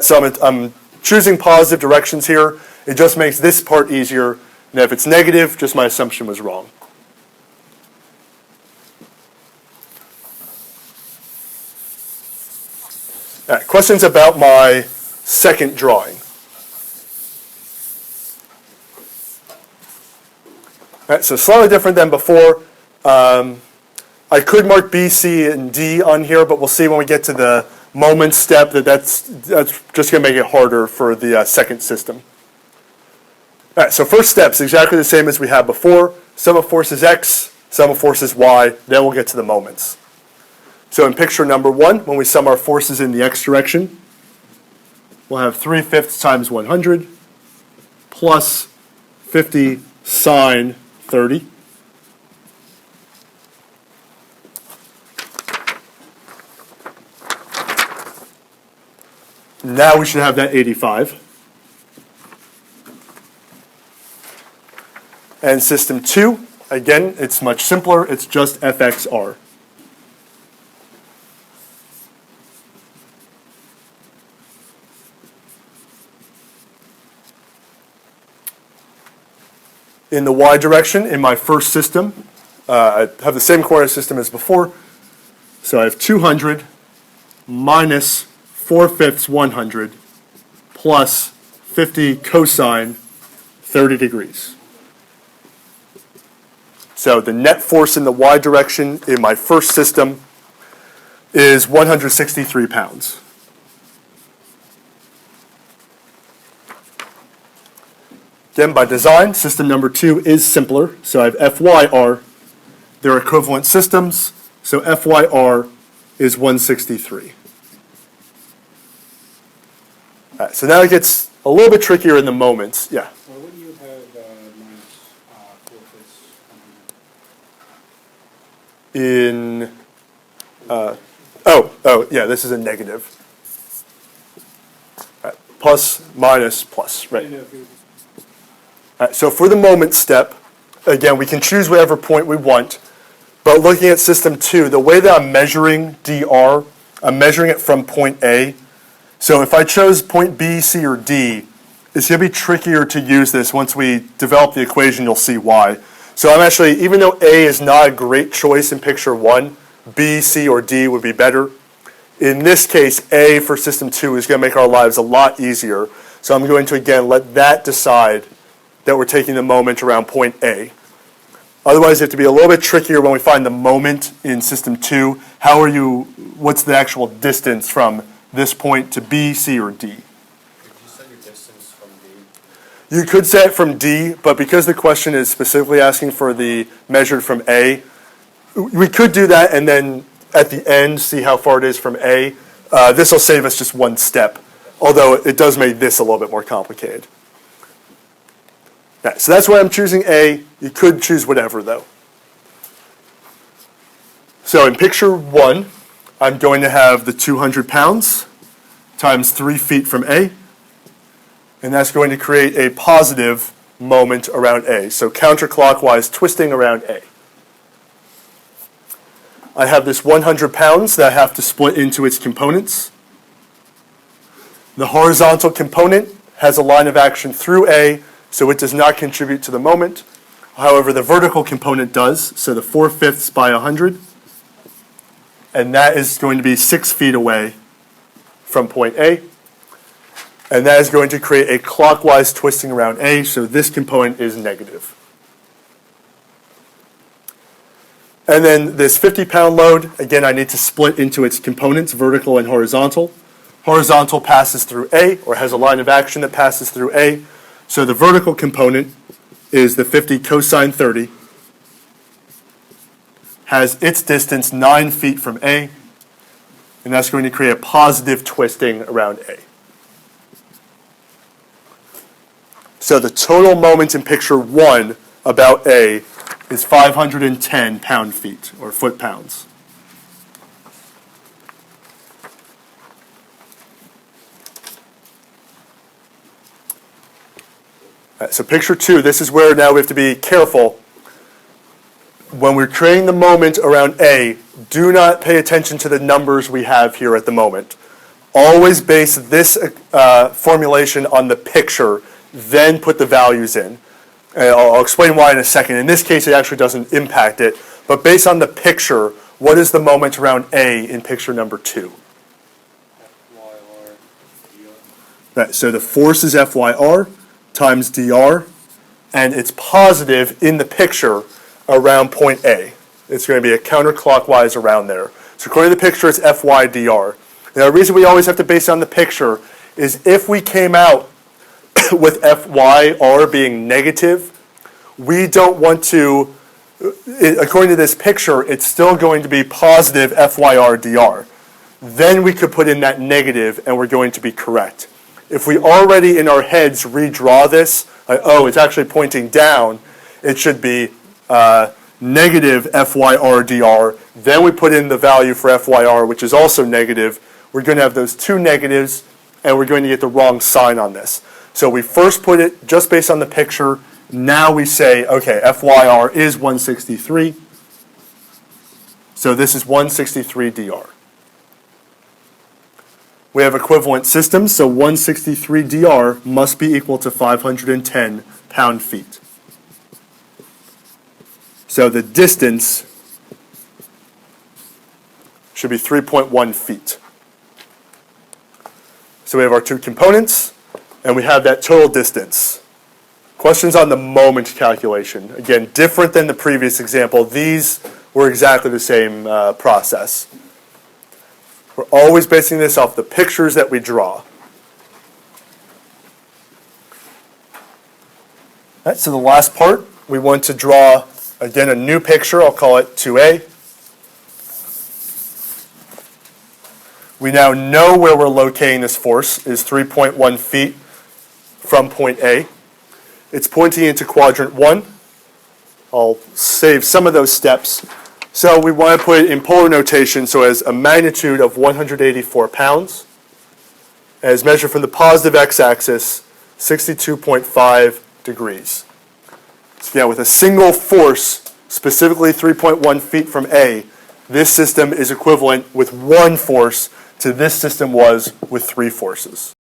So I'm choosing positive directions here. It just makes this part easier. And if it's negative, just my assumption was wrong. All right, questions about my second drawing. All right, so slightly different than before. I could mark B, C, and D on here, but we'll see when we get to the moment step that's just going to make it harder for the second system. All right, so first step's exactly the same as we had before. Sum of forces X, sum of forces Y, then we'll get to the moments. So in picture number 1, when we sum our forces in the X direction, we'll have 3/5 times 100 plus 50 sine 30. Now we should have that 85. And system 2, again, it's much simpler. It's just FXR. In the Y direction, in my first system, I have the same coordinate system as before. So I have 200 minus 4/5 100 plus 50 cosine 30 degrees. So the net force in the Y direction in my first system is 163 pounds. Again, by design, system number 2 is simpler. So I have FYR. They're equivalent systems. So FYR is 163. All right, so now it gets a little bit trickier in the moments. Yeah. Well, what do you have minus 4/5? In, yeah, this is a negative. All right, plus, minus, plus, right. All right, so for the moment step, again, we can choose whatever point we want, but looking at system 2, the way that I'm measuring dr, I'm measuring it from point A. So if I chose point B, C, or D, it's going to be trickier to use this. Once we develop the equation, you'll see why. So I'm actually, even though A is not a great choice in picture 1, B, C, or D would be better. In this case, A for system 2 is going to make our lives a lot easier. So I'm going to, again, let that decide that we're taking the moment around point A. Otherwise, you have to be a little bit trickier when we find the moment in system 2. What's the actual distance from this point to B, C, or D? Could you set your distance from D? You could set it from D, but because the question is specifically asking for the measured from A, we could do that and then at the end see how far it is from A. This will save us just one step, although it does make this a little bit more complicated. Right, so that's why I'm choosing A. You could choose whatever, though. So in picture 1, I'm going to have the 200 pounds times 3 feet from A, and that's going to create a positive moment around A, so counterclockwise twisting around A. I have this 100 pounds that I have to split into its components. The horizontal component has a line of action through A, so it does not contribute to the moment. However, the vertical component does, so the 4/5 by 100, and that is going to be 6 feet away from point A, and that is going to create a clockwise twisting around A, so this component is negative. And then this 50-pound load, again, I need to split into its components, vertical and horizontal. Horizontal passes through A, or has a line of action that passes through A, so the vertical component is the 50 cosine 30, has its distance 9 feet from A, and that's going to create a positive twisting around A. So the total moment in picture 1 about A is 510 pound-feet, or foot-pounds. So picture 2, this is where now we have to be careful. When we're creating the moment around A, do not pay attention to the numbers we have here at the moment. Always base this formulation on the picture, then put the values in. And I'll explain why in a second. In this case, it actually doesn't impact it. But based on the picture, what is the moment around A in picture number 2? FYR, Right, so the force is Fyr times dr, and it's positive in the picture around point A. It's going to be a counterclockwise around there. So according to the picture, it's Fy dr. Now, the reason we always have to base it on the picture is if we came out with Fyr being negative, we don't want to, according to this picture, it's still going to be positive Fyr dr. Then we could put in that negative and we're going to be correct. If we already in our heads redraw this, like, oh, it's actually pointing down, it should be negative Fyr dr. Then we put in the value for Fyr, which is also negative. We're going to have those two negatives, and we're going to get the wrong sign on this. So we first put it just based on the picture. Now we say, okay, Fyr is 163. So this is 163 dr. We have equivalent systems, so 163 dr must be equal to 510 pound-feet. So the distance should be 3.1 feet. So we have our two components, and we have that total distance. Questions on the moment calculation. Again, different than the previous example. These were exactly the same process. We're always basing this off the pictures that we draw. All right, so the last part, we want to draw, again, a new picture. I'll call it 2A. We now know where we're locating this force is 3.1 feet from point A. It's pointing into quadrant 1. I'll save some of those steps. So we want to put it in polar notation, so as a magnitude of 184 pounds, as measured from the positive x-axis, 62.5 degrees. So yeah, with a single force, specifically 3.1 feet from A, this system is equivalent with one force to this system was with three forces.